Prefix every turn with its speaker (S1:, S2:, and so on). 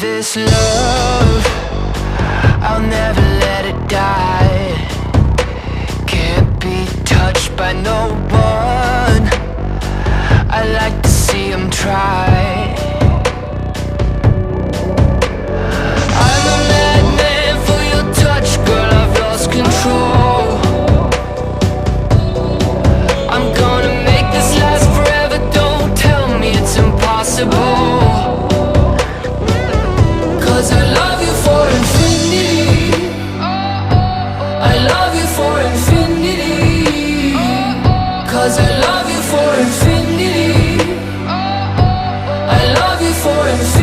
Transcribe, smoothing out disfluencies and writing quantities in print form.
S1: this love, I'll never let it die. Can't be touched by no one. I like to see 'em try.